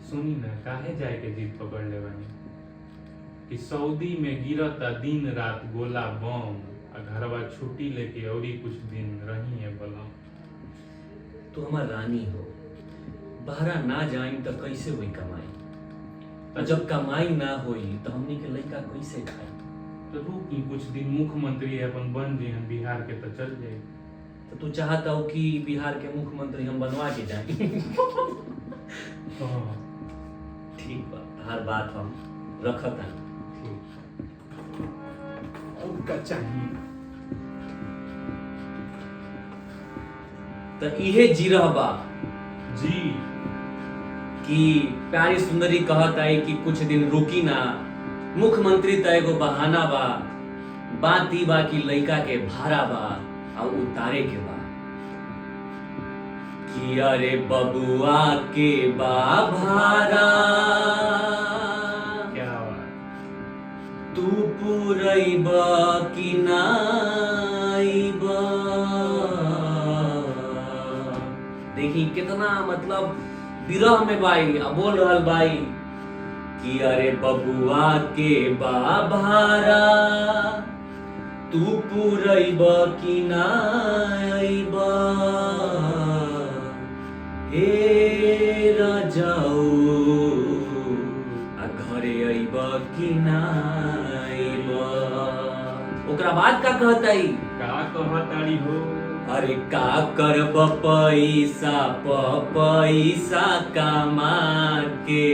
सुनी ना काहे जाए के जिद पकड़ ले बनी कि सऊदी में गिरता दिन रात गोला बम आ घरवा छुट्टी लेके औरी कुछ दिन रही है बलम। तू हमार रानी हो, बाहरा ना जाई तो कैसे हुई कमाई, और जब कमाई ना होई तो हमनी के लड़का कैसे खाई। तो रुकी कुछ दिन, मुख्यमंत्री अपन बन जे हम बिहार के तो चल जाए। तो तू चाहता हो कि बिहार के मुख्यमंत्री हम बनवा के जाए? हाँ ठीक बा, हर बात हम रखत हन। और का चाहिए? तो इहे जीरह बा जी कि प्यारी सुंदरी कहत आई कि कुछ दिन रुकी ना, मुख्यमंत्री त एगो बहाना बा, बात ई बा कि लइका के भाड़ा बा और उतारे के बा कि अरे बबुआ के बा भाड़ा, क्या बात। तू पुरैबा कि नाइबा। देखी कितना मतलब विरह में बाई अब बोल रहल बाई कि अरे बबुआ के बा भाड़ा, तू पुरैबा कि नाइबा। हे राजाओ आ घरे अइबा कि नाइबा। ओकरा बाद का कहताई? का कहताड़ी हो? अरे का करब पैसा पैसा कमा के,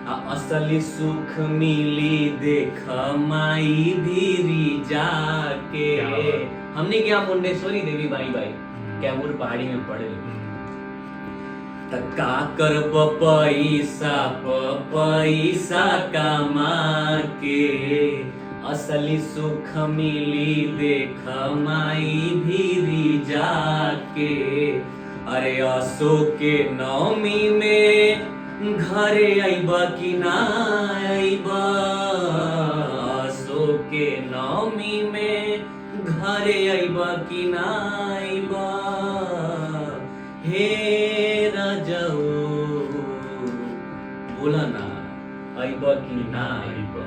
आ असली सुख मिली देख माई भीरी जाके। हमने क्या मुंडेश्वरी देवी बाई बाई कैमूर पहाड़ी में पढ़े। त का करब पैसा पैसा कमा के, असली सुख मिली देख माई भीरी जाके। अरे असो के नवमी में घरे अइबा कि ना अइबा। असो के नवमी में घरे अइबा कि ना अइबा। हे राजाओ बोला ना अइबा कि ना अइबा।